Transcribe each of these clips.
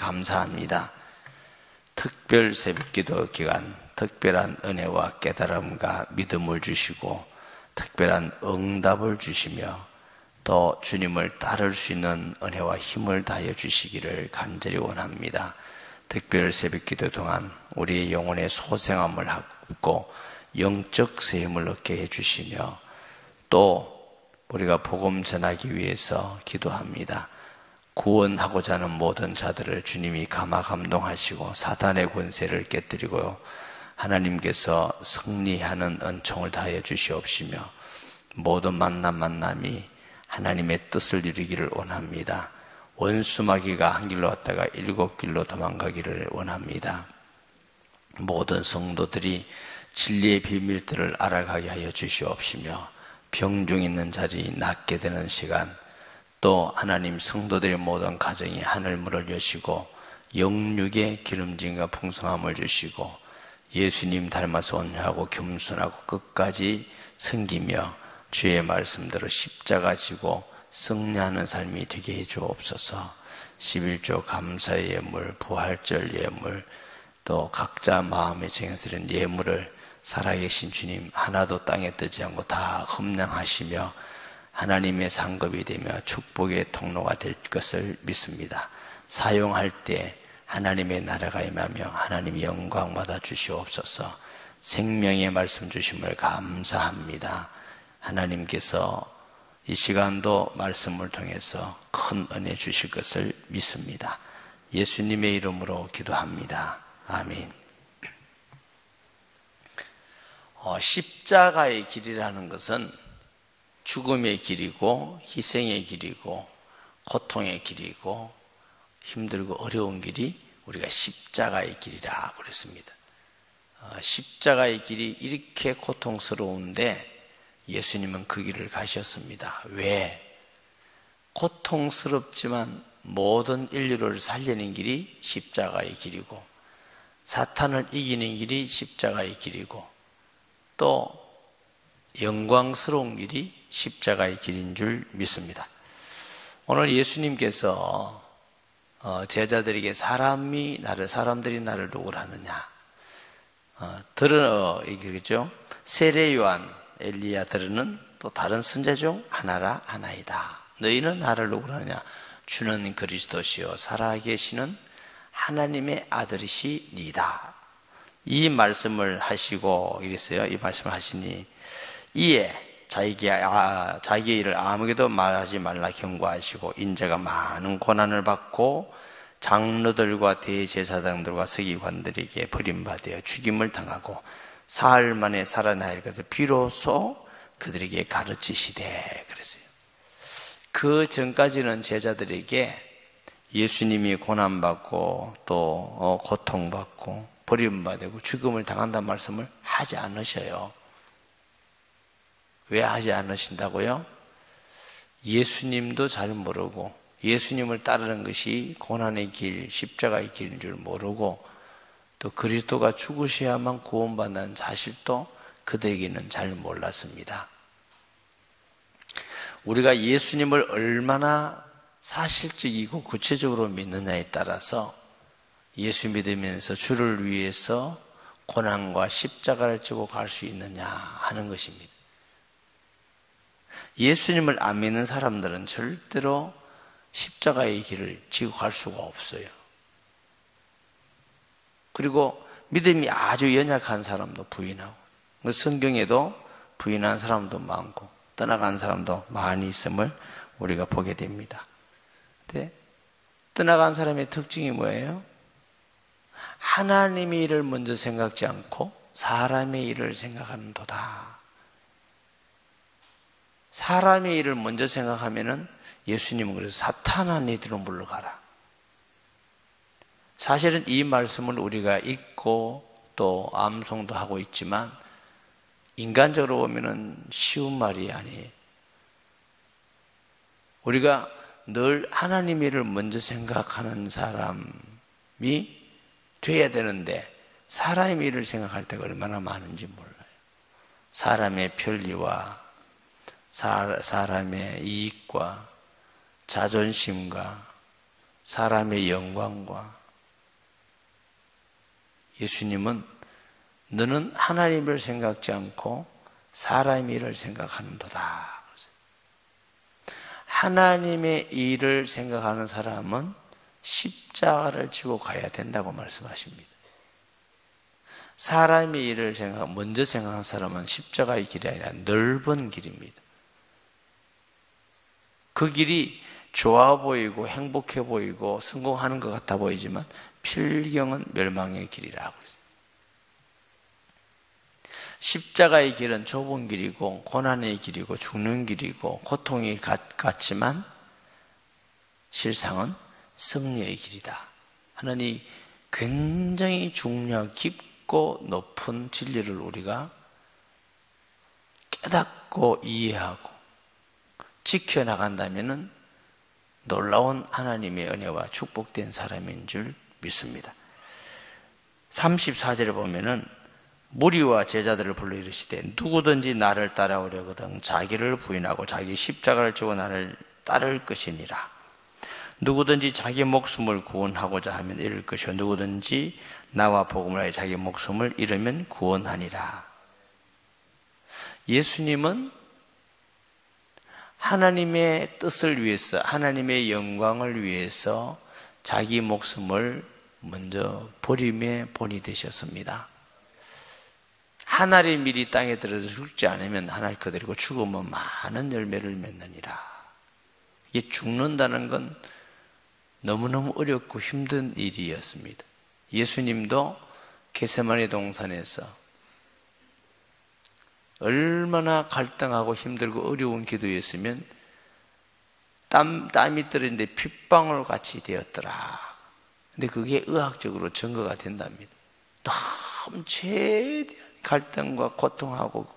감사합니다. 특별 새벽기도 기간 특별한 은혜와 깨달음과 믿음을 주시고 특별한 응답을 주시며 또 주님을 따를 수 있는 은혜와 힘을 다하여 주시기를 간절히 원합니다. 특별 새벽기도 동안 우리의 영혼의 소생함을 하고 영적 세임을 얻게 해주시며 또 우리가 복음 전하기 위해서 기도합니다. 구원하고자 하는 모든 자들을 주님이 감화 감동하시고 사단의 권세를 깨뜨리고 하나님께서 승리하는 은총을 다하여 주시옵시며 모든 만남이 하나님의 뜻을 이루기를 원합니다. 원수 마귀가 한 길로 왔다가 7길로 도망가기를 원합니다. 모든 성도들이 진리의 비밀들을 알아가게 하여 주시옵시며 병중 있는 자리 낫게 되는 시간 또 하나님 성도들의 모든 가정이 하늘문을 여시고 영육의 기름짐과 풍성함을 주시고 예수님 닮아서 온유하고 겸손하고 끝까지 섬기며 주의 말씀대로 십자가 지고 승리하는 삶이 되게 해 주옵소서. 11조 감사의 예물, 부활절 예물, 또 각자 마음에 정해드린 예물을 살아계신 주님 하나도 땅에 뜨지 않고 다 흠량하시며 하나님의 상급이 되며 축복의 통로가 될 것을 믿습니다. 사용할 때 하나님의 나라가 임하며 하나님의 영광 받아 주시옵소서. 생명의 말씀 주심을 감사합니다. 하나님께서 이 시간도 말씀을 통해서 큰 은혜 주실 것을 믿습니다. 예수님의 이름으로 기도합니다. 아멘. 십자가의 길이라는 것은 죽음의 길이고 희생의 길이고 고통의 길이고 힘들고 어려운 길이 우리가 십자가의 길이라 그랬습니다. 십자가의 길이 이렇게 고통스러운데 예수님은 그 길을 가셨습니다. 왜? 고통스럽지만 모든 인류를 살리는 길이 십자가의 길이고 사탄을 이기는 길이 십자가의 길이고 또 영광스러운 길이 십자가의 길인 줄 믿습니다. 오늘 예수님께서 제자들에게 사람들이 나를 누구라 하느냐 이거죠. 세례 요한 엘리야 들으는 또 다른 선자 중 하나라 하나이다. 너희는 나를 누구라 하느냐 주는 그리스도시요 살아계시는 하나님의 아들이시니이다. 이 말씀을 하시고 이랬어요. 이 말씀을 하시니 이에 자기의 일을 아무에게도 말하지 말라 경고하시고 인자가 많은 고난을 받고 장로들과 대제사장들과 서기관들에게 버림받아 죽임을 당하고 사흘 만에 살아날 것을 비로소 그들에게 가르치시되 그랬어요. 그 전까지는 제자들에게 예수님이 고난받고 또 고통받고 버림받고 죽음을 당한다는 말씀을 하지 않으셔요. 왜 하지 않으신다고요? 예수님도 잘 모르고 예수님을 따르는 것이 고난의 길, 십자가의 길인 줄 모르고 또 그리스도가 죽으셔야만 구원받는 사실도 그들에게는 잘 몰랐습니다. 우리가 예수님을 얼마나 사실적이고 구체적으로 믿느냐에 따라서 예수 믿으면서 주를 위해서 고난과 십자가를 지고 갈 수 있느냐 하는 것입니다. 예수님을 안 믿는 사람들은 절대로 십자가의 길을 지고 갈 수가 없어요. 그리고 믿음이 아주 연약한 사람도 부인하고 성경에도 부인한 사람도 많고 떠나간 사람도 많이 있음을 우리가 보게 됩니다. 근데 떠나간 사람의 특징이 뭐예요? 하나님의 일을 먼저 생각지 않고 사람의 일을 생각하는 도다. 사람의 일을 먼저 생각하면은 예수님은 그래서 사탄아 너희들은 물러가라. 사실은 이 말씀을 우리가 읽고 또 암송도 하고 있지만 인간적으로 보면은 쉬운 말이 아니에요. 우리가 늘 하나님의 일을 먼저 생각하는 사람이 돼야 되는데 사람의 일을 생각할 때가 얼마나 많은지 몰라요. 사람의 편리와 사람의 이익과 자존심과 사람의 영광과 예수님은 너는 하나님을 생각지 않고 사람의 일을 생각하는도다. 하나님의 일을 생각하는 사람은 십자가를 지고 가야 된다고 말씀하십니다. 사람의 일을 먼저 생각하는 사람은 십자가의 길이 아니라 넓은 길입니다. 그 길이 좋아 보이고 행복해 보이고 성공하는 것 같아 보이지만 필경은 멸망의 길이라고 했어요. 십자가의 길은 좁은 길이고 고난의 길이고 죽는 길이고 고통이 같지만 실상은 승리의 길이다 하는 이 굉장히 중요하고 깊고 높은 진리를 우리가 깨닫고 이해하고 지켜나간다면 놀라운 하나님의 은혜와 축복된 사람인 줄 믿습니다. 34절에 보면은 무리와 제자들을 불러 이르시되 누구든지 나를 따라오려거든 자기를 부인하고 자기 십자가를 지고 나를 따를 것이니라. 누구든지 자기 목숨을 구원하고자 하면 잃을 것이요 누구든지 나와 복음을 하여 자기 목숨을 잃으면 구원하니라. 예수님은 하나님의 뜻을 위해서 하나님의 영광을 위해서 자기 목숨을 먼저 버림의 본이 되셨습니다. 하늘의 밀이 땅에 들어서 죽지 않으면 하늘 그대로고 죽으면 많은 열매를 맺느니라. 이게 죽는다는 건 너무너무 어렵고 힘든 일이었습니다. 예수님도 겟세마네 동산에서 얼마나 갈등하고 힘들고 어려운 기도였으면 땀이 떨어지는데 핏방울 같이 되었더라. 근데 그게 의학적으로 증거가 된답니다. 너무 최대한 갈등과 고통하고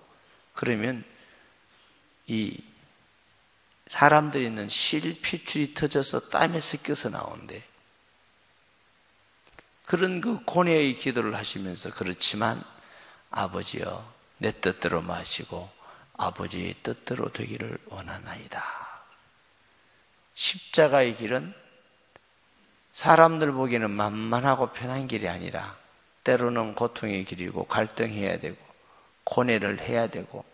그러면 이 사람들이 있는 실, 핏줄이 터져서 땀에 섞여서 나오는데 그런 그 고뇌의 기도를 하시면서 그렇지만 아버지여 내 뜻대로 마시고 아버지의 뜻대로 되기를 원하나이다. 십자가의 길은 사람들 보기에는 만만하고 편한 길이 아니라 때로는 고통의 길이고 갈등해야 되고 고뇌를 해야 되고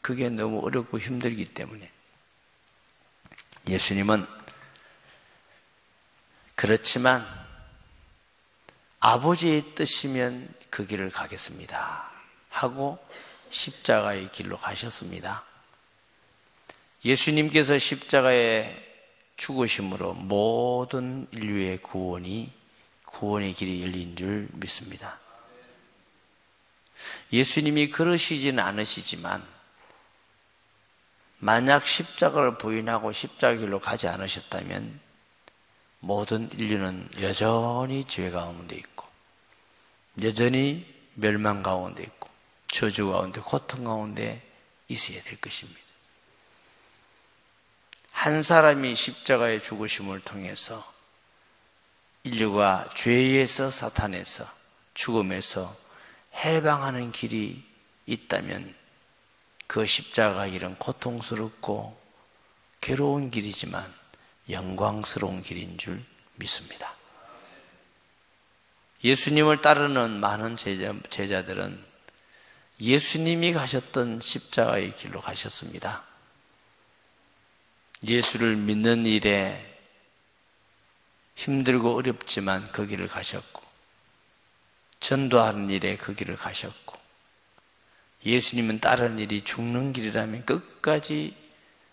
그게 너무 어렵고 힘들기 때문에 예수님은 그렇지만 아버지의 뜻이면 그 길을 가겠습니다 하고 십자가의 길로 가셨습니다. 예수님께서 십자가에 죽으심으로 모든 인류의 구원의 길이 열린 줄 믿습니다. 예수님이 그러시지는 않으시지만 만약 십자가를 부인하고 십자가 길로 가지 않으셨다면 모든 인류는 여전히 죄 가운데 있고 여전히 멸망 가운데 있고 저주 가운데 고통 가운데 있어야 될 것입니다. 한 사람이 십자가의 죽으심을 통해서 인류가 죄에서 사탄에서 죽음에서 해방하는 길이 있다면 그 십자가 길은 고통스럽고 괴로운 길이지만 영광스러운 길인 줄 믿습니다. 예수님을 따르는 많은 제자들은 예수님이 가셨던 십자가의 길로 가셨습니다. 예수를 믿는 일에 힘들고 어렵지만 그 길을 가셨고 전도하는 일에 그 길을 가셨고 예수님은 따르는 일이 죽는 길이라면 끝까지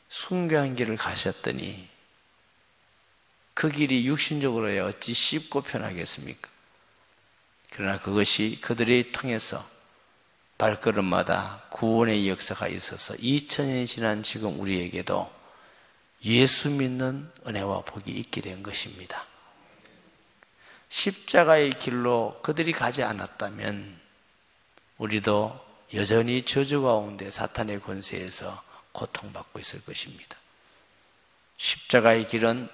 순교한 길을 가셨더니 그 길이 육신적으로야 어찌 쉽고 편하겠습니까? 그러나 그것이 그들을 통해서 발걸음마다 구원의 역사가 있어서 2000년이 지난 지금 우리에게도 예수 믿는 은혜와 복이 있게 된 것입니다. 십자가의 길로 그들이 가지 않았다면 우리도 여전히 저주 가운데 사탄의 권세에서 고통받고 있을 것입니다. 십자가의 길은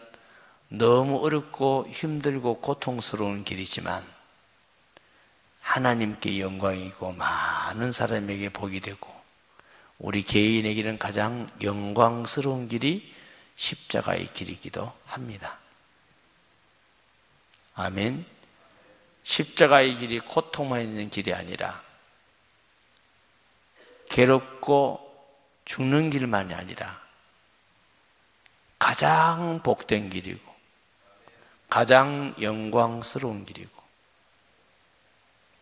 너무 어렵고 힘들고 고통스러운 길이지만 하나님께 영광이고 많은 사람에게 복이 되고 우리 개인에게는 가장 영광스러운 길이 십자가의 길이기도 합니다. 아멘. 십자가의 길이 고통만 있는 길이 아니라 괴롭고 죽는 길만이 아니라 가장 복된 길이고 가장 영광스러운 길이고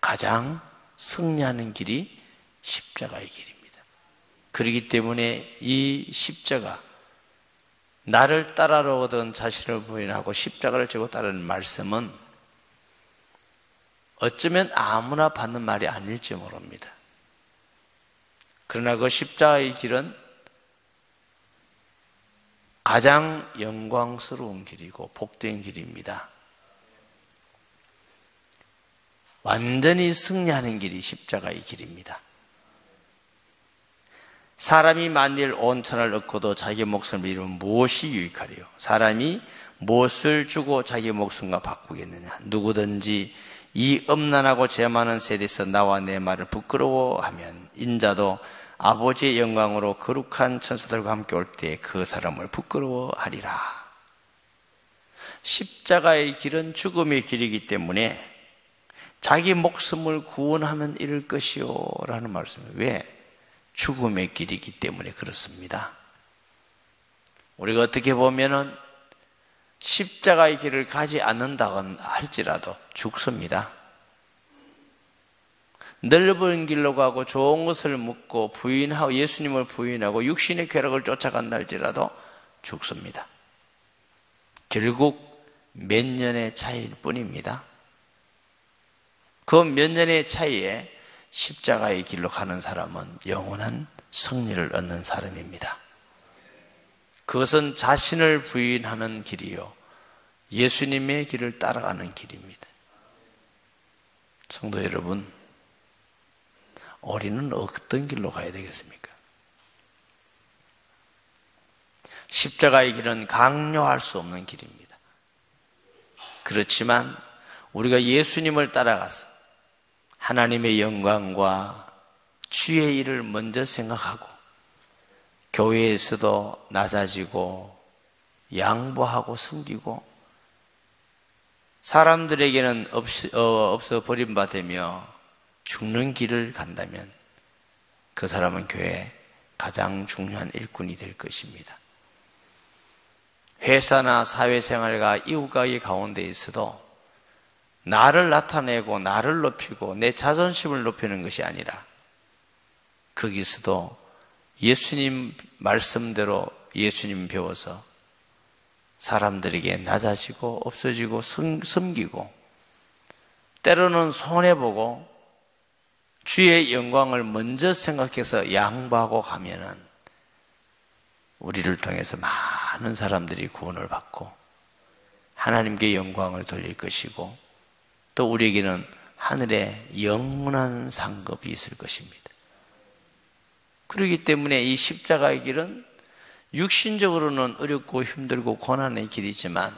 가장 승리하는 길이 십자가의 길입니다. 그렇기 때문에 이 십자가, 나를 따라오던 자신을 부인하고 십자가를 지고 따르는 말씀은 어쩌면 아무나 받는 말이 아닐지 모릅니다. 그러나 그 십자가의 길은 가장 영광스러운 길이고 복된 길입니다. 완전히 승리하는 길이 십자가의 길입니다. 사람이 만일 온 천하를 얻고도 자기 목숨을 잃으면 무엇이 유익하리요? 사람이 무엇을 주고 자기 목숨과 바꾸겠느냐? 누구든지 이 음란하고 죄 많은 세대에서 나와 내 말을 부끄러워하면 인자도 아버지의 영광으로 거룩한 천사들과 함께 올 때 그 사람을 부끄러워하리라. 십자가의 길은 죽음의 길이기 때문에 자기 목숨을 구원하면 잃을 것이요 라는 말씀이에요. 왜? 죽음의 길이기 때문에 그렇습니다. 우리가 어떻게 보면은 십자가의 길을 가지 않는다고 할지라도 죽습니다. 넓은 길로 가고 좋은 것을 묻고 부인하고 예수님을 부인하고 육신의 쾌락을 쫓아간다 할지라도 죽습니다. 결국 몇 년의 차이일 뿐입니다. 그 몇 년의 차이에 십자가의 길로 가는 사람은 영원한 승리를 얻는 사람입니다. 그것은 자신을 부인하는 길이요, 예수님의 길을 따라가는 길입니다. 성도 여러분, 우리는 어떤 길로 가야 되겠습니까? 십자가의 길은 강요할 수 없는 길입니다. 그렇지만 우리가 예수님을 따라가서 하나님의 영광과 주의 일을 먼저 생각하고 교회에서도 낮아지고 양보하고 섬기고 사람들에게는 없어 버림받으며 죽는 길을 간다면 그 사람은 교회에 가장 중요한 일꾼이 될 것입니다. 회사나 사회생활과 이웃과의 가운데 있어도 나를 나타내고 나를 높이고 내 자존심을 높이는 것이 아니라 거기서도 예수님 말씀대로 예수님 배워서 사람들에게 낮아지고 없어지고 섬기고 때로는 손해보고 주의 영광을 먼저 생각해서 양보하고 가면은 우리를 통해서 많은 사람들이 구원을 받고 하나님께 영광을 돌릴 것이고 또 우리에게는 하늘에 영원한 상급이 있을 것입니다. 그렇기 때문에 이 십자가의 길은 육신적으로는 어렵고 힘들고 고난의 길이지만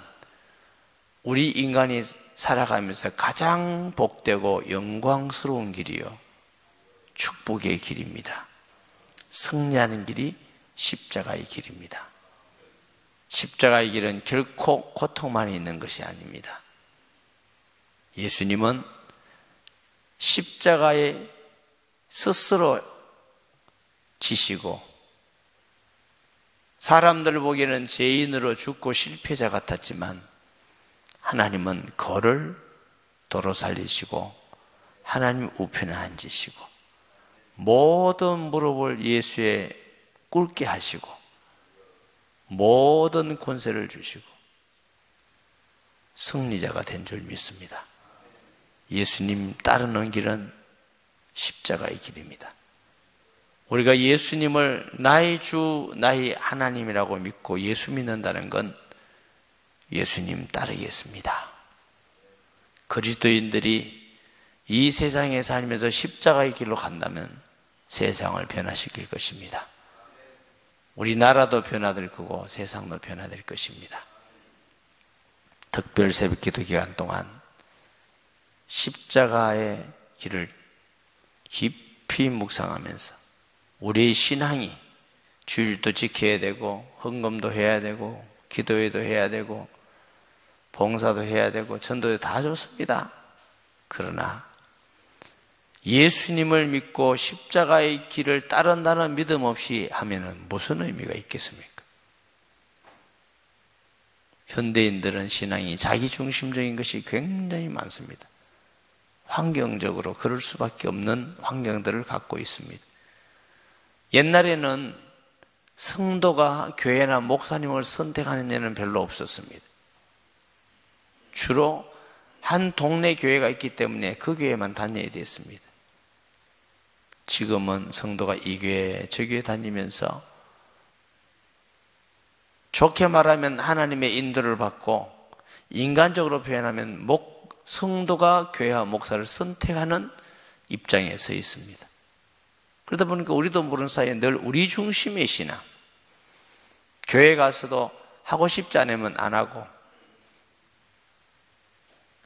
우리 인간이 살아가면서 가장 복되고 영광스러운 길이요, 축복의 길입니다. 승리하는 길이 십자가의 길입니다. 십자가의 길은 결코 고통만 있는 것이 아닙니다. 예수님은 십자가에 스스로 지시고 사람들 보기에는 죄인으로 죽고 실패자 같았지만 하나님은 그를 도로 살리시고 하나님 우편에 앉으시고 모든 무릎을 예수에 꿇게 하시고 모든 권세를 주시고 승리자가 된 줄 믿습니다. 예수님 따르는 길은 십자가의 길입니다. 우리가 예수님을 나의 주, 나의 하나님이라고 믿고 예수 믿는다는 건 예수님 따르겠습니다. 그리스도인들이 이 세상에 살면서 십자가의 길로 간다면 세상을 변화시킬 것입니다. 우리나라도 변화될 거고 세상도 변화될 것입니다. 특별 새벽 기도 기간 동안 십자가의 길을 깊이 묵상하면서 우리의 신앙이 주일도 지켜야 되고 헌금도 해야 되고 기도회도 해야 되고 봉사도 해야 되고 전도도 다 좋습니다. 그러나 예수님을 믿고 십자가의 길을 따른다는 믿음 없이 하면은 무슨 의미가 있겠습니까? 현대인들은 신앙이 자기중심적인 것이 굉장히 많습니다. 환경적으로 그럴 수밖에 없는 환경들을 갖고 있습니다. 옛날에는 성도가 교회나 목사님을 선택하는 예는 별로 없었습니다. 주로 한 동네 교회가 있기 때문에 그 교회만 다녀야 됐습니다. 지금은 성도가 이 교회 저 교회 다니면서 좋게 말하면 하나님의 인도를 받고 인간적으로 표현하면 성도가 교회와 목사를 선택하는 입장에 서 있습니다. 그러다 보니까 우리도 모르는 사이에 늘 우리 중심의 신앙, 교회 가서도 하고 싶지 않으면 안 하고,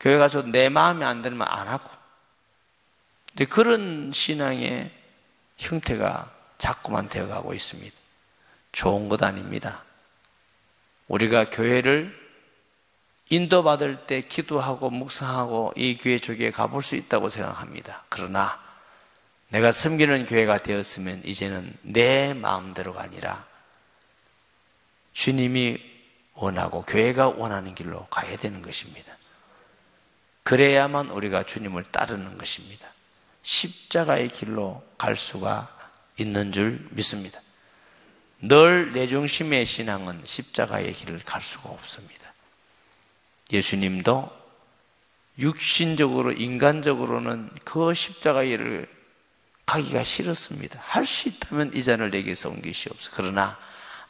교회 가서 내 마음에 안 들면 안 하고, 근데 그런 신앙의 형태가 자꾸만 되어가고 있습니다. 좋은 것 아닙니다. 우리가 교회를 인도받을 때 기도하고 묵상하고 이 교회 저 교회 가볼 수 있다고 생각합니다. 그러나 내가 섬기는 교회가 되었으면 이제는 내 마음대로가 아니라 주님이 원하고 교회가 원하는 길로 가야 되는 것입니다. 그래야만 우리가 주님을 따르는 것입니다. 십자가의 길로 갈 수가 있는 줄 믿습니다. 늘 내 중심의 신앙은 십자가의 길을 갈 수가 없습니다. 예수님도 육신적으로 인간적으로는 그 십자가의 길을 가기가 싫었습니다. 할 수 있다면 이 잔을 내게서 옮기시옵소서. 그러나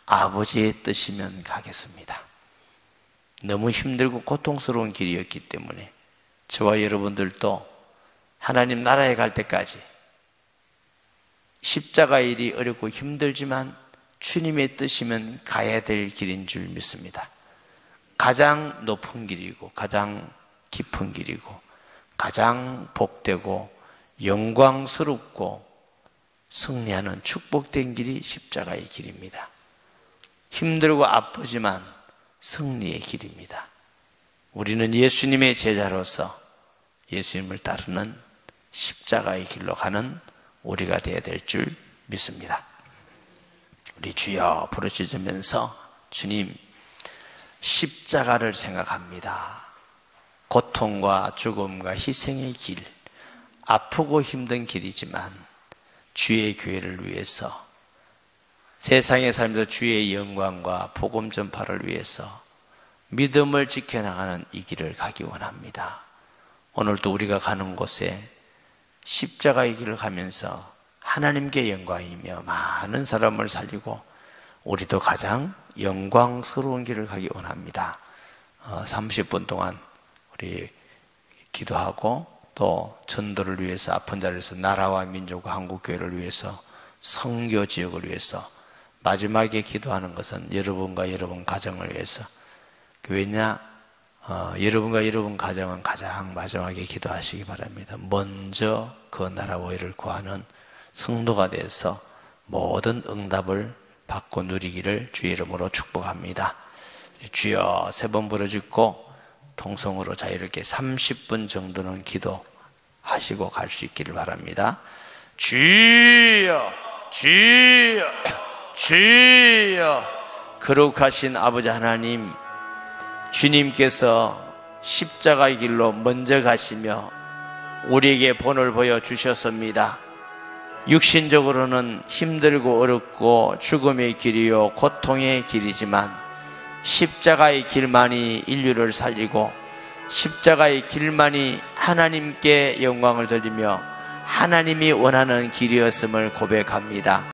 아버지의 뜻이면 가겠습니다. 너무 힘들고 고통스러운 길이었기 때문에 저와 여러분들도 하나님 나라에 갈 때까지 십자가의 일이 어렵고 힘들지만 주님의 뜻이면 가야 될 길인 줄 믿습니다. 가장 높은 길이고 가장 깊은 길이고 가장 복되고 영광스럽고 승리하는 축복된 길이 십자가의 길입니다. 힘들고 아프지만 승리의 길입니다. 우리는 예수님의 제자로서 예수님을 따르는 십자가의 길로 가는 우리가 되어야 될 줄 믿습니다. 우리 주여 부르짖으면서 주님, 십자가를 생각합니다. 고통과 죽음과 희생의 길, 아프고 힘든 길이지만 주의 교회를 위해서, 세상에 살면서 주의 영광과 복음 전파를 위해서 믿음을 지켜나가는 이 길을 가기 원합니다. 오늘도 우리가 가는 곳에 십자가의 길을 가면서 하나님께 영광이며 많은 사람을 살리고 우리도 가장 영광스러운 길을 가기 원합니다. 30분 동안 우리 기도하고 또 전도를 위해서 아픈 자리에서 나라와 민족과 한국교회를 위해서 선교 지역을 위해서 마지막에 기도하는 것은 여러분과 여러분 가정을 위해서. 왜냐? 여러분과 여러분 가정은 가장 마지막에 기도하시기 바랍니다. 먼저 그 나라와 의를 구하는 성도가 돼서 모든 응답을 받고 누리기를 주의 이름으로 축복합니다. 주여 세 번 부르짖고 통성으로 자유롭게 30분 정도는 기도하시고 갈 수 있기를 바랍니다. 주여 주여 주여. 거룩하신 아버지 하나님, 주님께서 십자가의 길로 먼저 가시며 우리에게 본을 보여주셨습니다. 육신적으로는 힘들고 어렵고 죽음의 길이요 고통의 길이지만 십자가의 길만이 인류를 살리고 십자가의 길만이 하나님께 영광을 돌리며 하나님이 원하는 길이었음을 고백합니다.